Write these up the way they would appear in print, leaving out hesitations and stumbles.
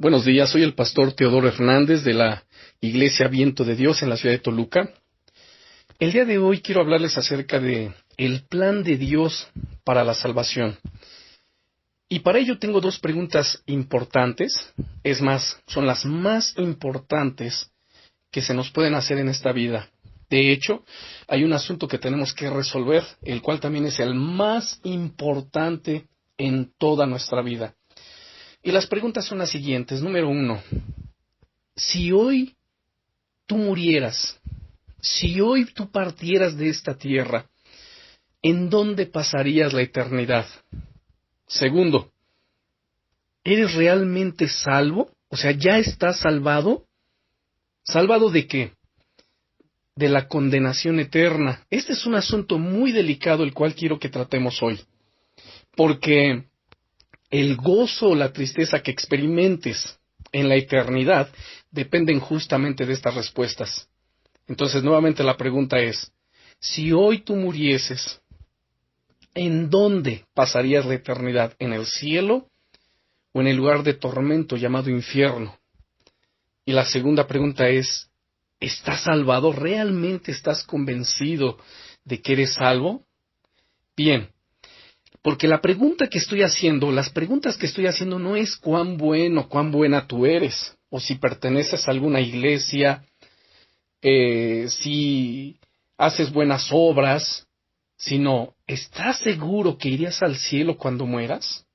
Buenos días, soy el pastor Teodoro Hernández de la Iglesia Viento de Dios en la ciudad de Toluca. El día de hoy quiero hablarles acerca de el plan de Dios para la salvación. Y para ello tengo dos preguntas importantes, es más, son las más importantes que se nos pueden hacer en esta vida. De hecho, hay un asunto que tenemos que resolver, el cual también es el más importante en toda nuestra vida. Y las preguntas son las siguientes. Número 1. Si hoy tú murieras, si hoy tú partieras de esta tierra, ¿en dónde pasarías la eternidad? Segundo, ¿eres realmente salvo? O sea, ¿ya estás salvado? ¿Salvado de qué? De la condenación eterna. Este es un asunto muy delicado el cual quiero que tratemos hoy. Porque el gozo o la tristeza que experimentes en la eternidad dependen justamente de estas respuestas. Entonces, nuevamente la pregunta es, si hoy tú murieses, ¿en dónde pasarías la eternidad? ¿En el cielo o en el lugar de tormento llamado infierno? Y la segunda pregunta es, ¿estás salvado? ¿Realmente estás convencido de que eres salvo? Bien. Porque la pregunta que estoy haciendo, las preguntas que estoy haciendo no es cuán bueno, cuán buena tú eres, o si perteneces a alguna iglesia, si haces buenas obras, sino, ¿estás seguro que irías al cielo cuando mueras?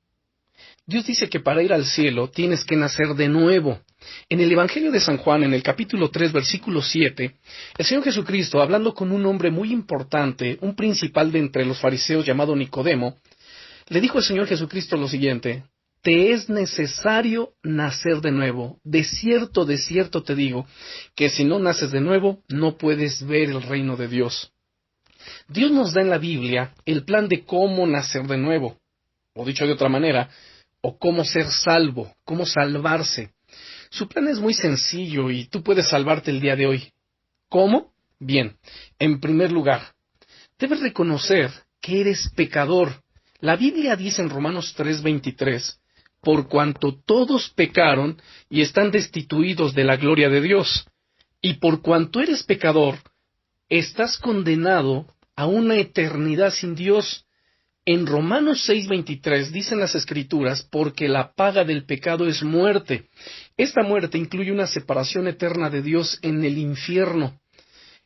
Dios dice que para ir al cielo tienes que nacer de nuevo. En el Evangelio de San Juan, en el capítulo 3, versículo 7, el Señor Jesucristo, hablando con un hombre muy importante, un principal de entre los fariseos llamado Nicodemo, le dijo el Señor Jesucristo lo siguiente: te es necesario nacer de nuevo. De cierto te digo, que si no naces de nuevo, no puedes ver el reino de Dios. Dios nos da en la Biblia el plan de cómo nacer de nuevo, o dicho de otra manera, o cómo ser salvo, cómo salvarse. Su plan es muy sencillo y tú puedes salvarte el día de hoy. ¿Cómo? Bien, en primer lugar, debes reconocer que eres pecador. La Biblia dice en Romanos 3:23, por cuanto todos pecaron y están destituidos de la gloria de Dios, y por cuanto eres pecador, estás condenado a una eternidad sin Dios. En Romanos 6:23 dicen las Escrituras, porque la paga del pecado es muerte. Esta muerte incluye una separación eterna de Dios en el infierno.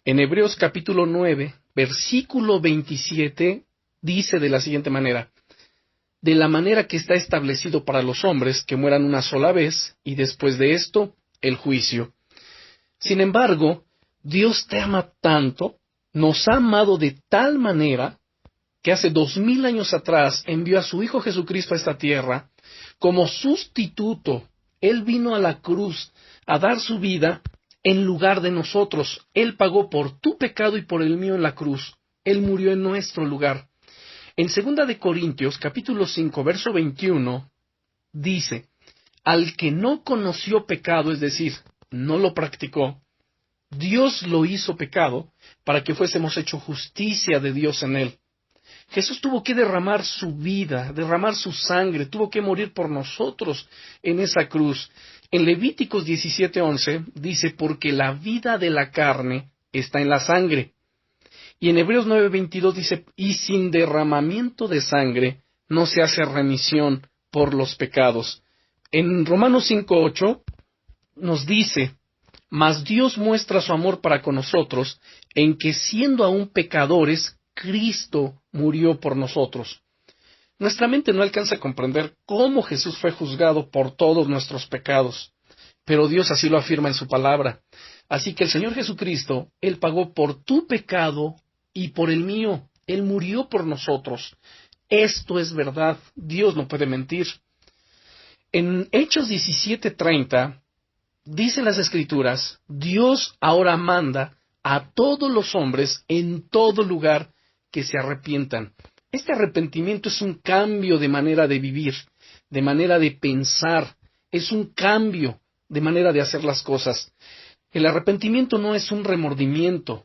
En Hebreos capítulo 9, versículo 27, dice de la siguiente manera: de la manera que está establecido para los hombres que mueran una sola vez, y después de esto, el juicio. Sin embargo, Dios te ama tanto, nos ha amado de tal manera, que hace 2000 años atrás envió a su Hijo Jesucristo a esta tierra, como sustituto. Él vino a la cruz a dar su vida en lugar de nosotros. Él pagó por tu pecado y por el mío en la cruz. Él murió en nuestro lugar. En 2 de Corintios, capítulo 5, verso 21, dice, al que no conoció pecado, es decir, no lo practicó, Dios lo hizo pecado para que fuésemos hecho justicia de Dios en él. Jesús tuvo que derramar su vida, derramar su sangre, tuvo que morir por nosotros en esa cruz. En Levíticos 17:11 dice, porque la vida de la carne está en la sangre. Y en Hebreos 9:22 dice, y sin derramamiento de sangre no se hace remisión por los pecados. En Romanos 5:8 nos dice, mas Dios muestra su amor para con nosotros, en que siendo aún pecadores, Cristo murió por nosotros. Nuestra mente no alcanza a comprender cómo Jesús fue juzgado por todos nuestros pecados, pero Dios así lo afirma en su palabra. Así que el Señor Jesucristo, Él pagó por tu pecado y por el mío. Él murió por nosotros. Esto es verdad. Dios no puede mentir. En Hechos 17:30, dicen las Escrituras, Dios ahora manda a todos los hombres en todo lugar que se arrepientan. Este arrepentimiento es un cambio de manera de vivir, de manera de pensar, es un cambio de manera de hacer las cosas. El arrepentimiento no es un remordimiento,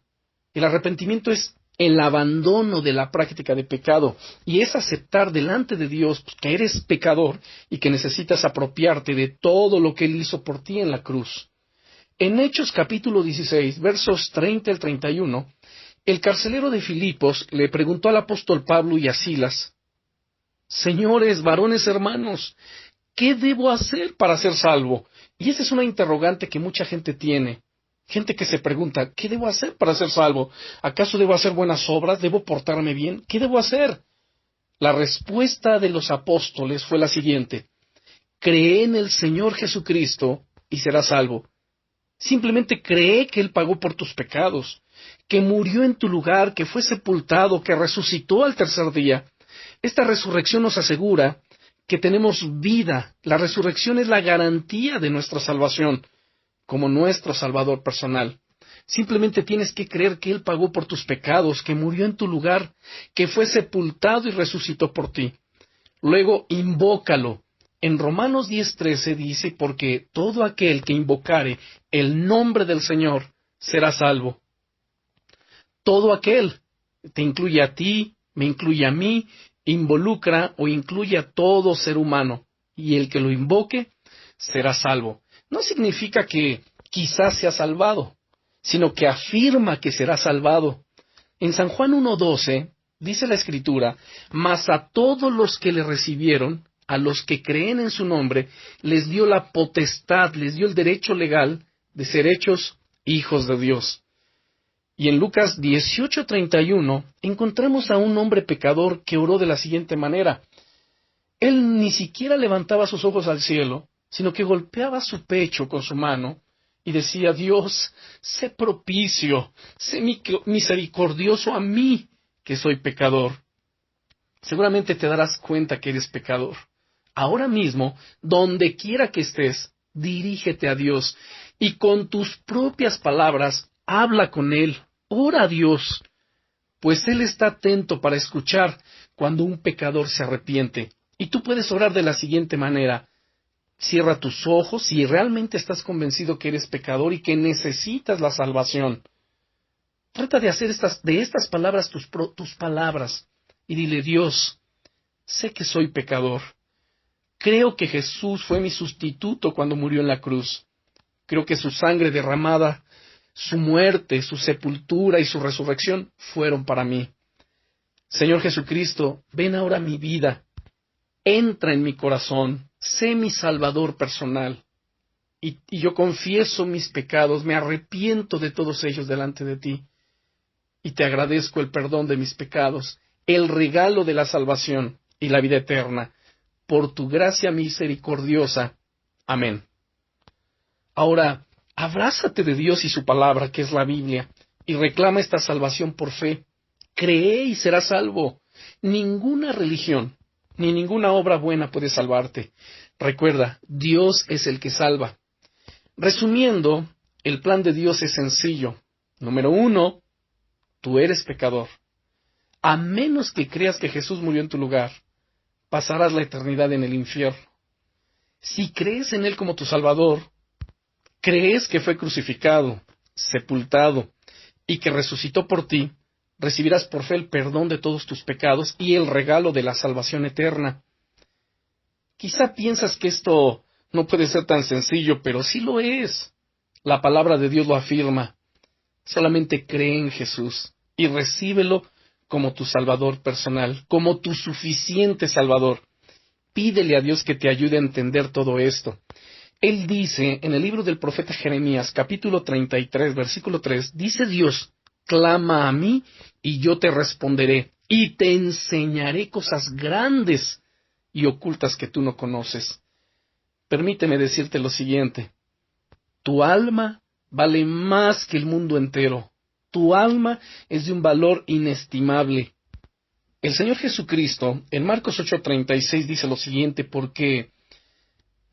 el arrepentimiento es el abandono de la práctica de pecado, y es aceptar delante de Dios que eres pecador y que necesitas apropiarte de todo lo que Él hizo por ti en la cruz. En Hechos capítulo 16, versos 30 al 31, el carcelero de Filipos le preguntó al apóstol Pablo y a Silas: Señores, varones hermanos, ¿qué debo hacer para ser salvo? Y esa es una interrogante que mucha gente tiene. Gente que se pregunta, ¿qué debo hacer para ser salvo? ¿Acaso debo hacer buenas obras? ¿Debo portarme bien? ¿Qué debo hacer? La respuesta de los apóstoles fue la siguiente: cree en el Señor Jesucristo y serás salvo. Simplemente cree que Él pagó por tus pecados, que murió en tu lugar, que fue sepultado, que resucitó al tercer día. Esta resurrección nos asegura que tenemos vida. La resurrección es la garantía de nuestra salvación, como nuestro Salvador personal. Simplemente tienes que creer que Él pagó por tus pecados, que murió en tu lugar, que fue sepultado y resucitó por ti. Luego, invócalo. En Romanos 10:13 dice: porque todo aquel que invocare el nombre del Señor será salvo. Todo aquel, te incluye a ti, me incluye a mí, involucra o incluye a todo ser humano, y el que lo invoque será salvo. No significa que quizás sea salvado, sino que afirma que será salvado. En San Juan 1:12 dice la Escritura: mas a todos los que le recibieron, a los que creen en su nombre, les dio la potestad, les dio el derecho legal de ser hechos hijos de Dios. Y en Lucas 18:31 encontramos a un hombre pecador que oró de la siguiente manera. Él ni siquiera levantaba sus ojos al cielo, sino que golpeaba su pecho con su mano y decía: Dios, sé propicio, sé misericordioso a mí, que soy pecador. Seguramente te darás cuenta que eres pecador. Ahora mismo, donde quiera que estés, dirígete a Dios y con tus propias palabras habla con Él, ora a Dios, pues Él está atento para escuchar cuando un pecador se arrepiente. Y tú puedes orar de la siguiente manera: cierra tus ojos si realmente estás convencido que eres pecador y que necesitas la salvación. Trata de hacer de estas palabras tus palabras y dile: Dios, sé que soy pecador. Creo que Jesús fue mi sustituto cuando murió en la cruz. Creo que su sangre derramada, su muerte, su sepultura y su resurrección fueron para mí. Señor Jesucristo, ven ahora a mi vida. Entra en mi corazón. Sé mi Salvador personal. Y yo confieso mis pecados, me arrepiento de todos ellos delante de ti. Y te agradezco el perdón de mis pecados, el regalo de la salvación y la vida eterna, por tu gracia misericordiosa. Amén. Ahora, abrázate de Dios y su palabra, que es la Biblia, y reclama esta salvación por fe. Cree y serás salvo. Ninguna religión, ni ninguna obra buena puede salvarte. Recuerda, Dios es el que salva. Resumiendo, el plan de Dios es sencillo. Número 1, tú eres pecador. A menos que creas que Jesús murió en tu lugar, pasarás la eternidad en el infierno. Si crees en Él como tu Salvador, crees que fue crucificado, sepultado y que resucitó por ti, recibirás por fe el perdón de todos tus pecados y el regalo de la salvación eterna. Quizá piensas que esto no puede ser tan sencillo, pero sí lo es. La palabra de Dios lo afirma. Solamente cree en Jesús y recíbelo como tu Salvador personal, como tu suficiente Salvador. Pídele a Dios que te ayude a entender todo esto. Él dice en el libro del profeta Jeremías, capítulo 33, versículo 3, dice Dios: clama a mí y yo te responderé, y te enseñaré cosas grandes y ocultas que tú no conoces. Permíteme decirte lo siguiente: tu alma vale más que el mundo entero. Tu alma es de un valor inestimable. El Señor Jesucristo, en Marcos 8:36, dice lo siguiente: porque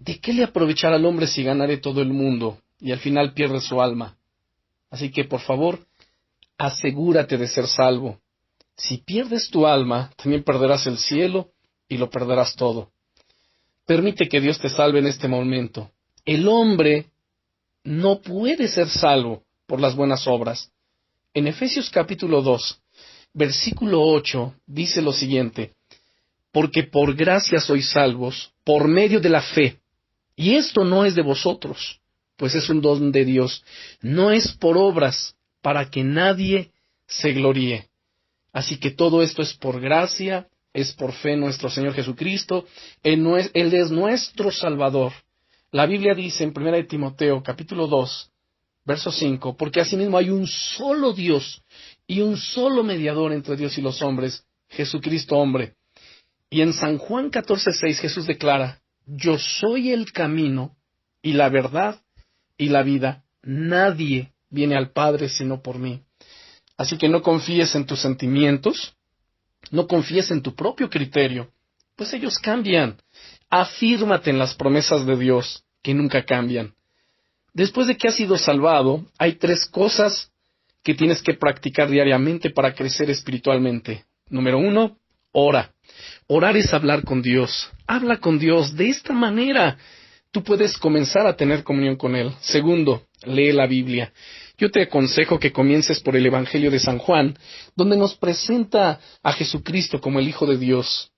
¿de qué le aprovechará al hombre si ganare todo el mundo y al final pierde su alma? Así que, por favor, asegúrate de ser salvo. Si pierdes tu alma, también perderás el cielo y lo perderás todo. Permite que Dios te salve en este momento. El hombre no puede ser salvo por las buenas obras. En Efesios capítulo 2, versículo 8, dice lo siguiente: porque por gracia sois salvos, por medio de la fe. Y esto no es de vosotros, pues es un don de Dios. No es por obras, para que nadie se gloríe. Así que todo esto es por gracia, es por fe en nuestro Señor Jesucristo. Él es nuestro Salvador. La Biblia dice en 1 Timoteo, capítulo 2, verso 5, porque asimismo hay un solo Dios y un solo mediador entre Dios y los hombres, Jesucristo hombre. Y en San Juan 14:6 Jesús declara: yo soy el camino y la verdad y la vida. Nadie viene al Padre sino por mí. Así que no confíes en tus sentimientos, no confíes en tu propio criterio, pues ellos cambian. Afírmate en las promesas de Dios, que nunca cambian. Después de que has sido salvado, hay 3 cosas que tienes que practicar diariamente para crecer espiritualmente. Número 1, ora. Orar es hablar con Dios. Habla con Dios de esta manera. Tú puedes comenzar a tener comunión con Él. Segundo, lee la Biblia. Yo te aconsejo que comiences por el Evangelio de San Juan, donde nos presenta a Jesucristo como el Hijo de Dios.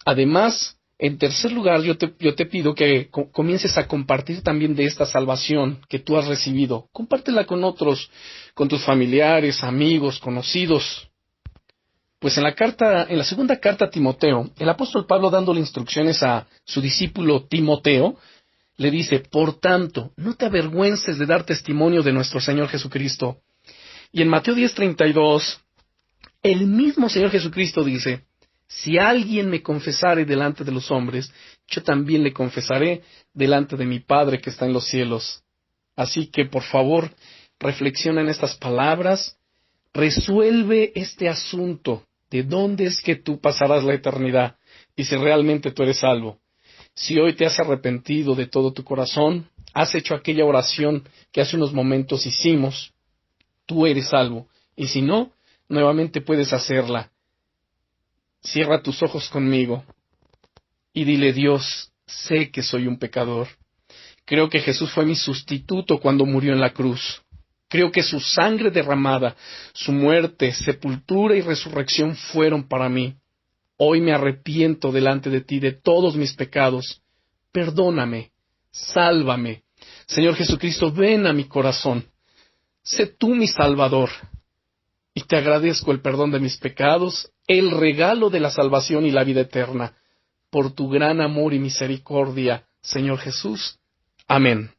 Además, en tercer lugar, yo te pido que comiences a compartir también de esta salvación que tú has recibido. Compártela con otros, con tus familiares, amigos, conocidos. Pues en la segunda carta a Timoteo, el apóstol Pablo, dándole instrucciones a su discípulo Timoteo, le dice: por tanto, no te avergüences de dar testimonio de nuestro Señor Jesucristo. Y en Mateo 10:32, el mismo Señor Jesucristo dice: si alguien me confesare delante de los hombres, yo también le confesaré delante de mi Padre que está en los cielos. Así que, por favor, reflexiona en estas palabras, resuelve este asunto de dónde es que tú pasarás la eternidad y si realmente tú eres salvo. Si hoy te has arrepentido de todo tu corazón, has hecho aquella oración que hace unos momentos hicimos, tú eres salvo. Y si no, nuevamente puedes hacerla. Cierra tus ojos conmigo y dile: Dios, sé que soy un pecador. Creo que Jesús fue mi sustituto cuando murió en la cruz. Creo que su sangre derramada, su muerte, sepultura y resurrección fueron para mí. Hoy me arrepiento delante de ti de todos mis pecados. Perdóname, sálvame. Señor Jesucristo, ven a mi corazón. Sé tú mi Salvador. Y te agradezco el perdón de mis pecados, el regalo de la salvación y la vida eterna, por tu gran amor y misericordia, Señor Jesús. Amén.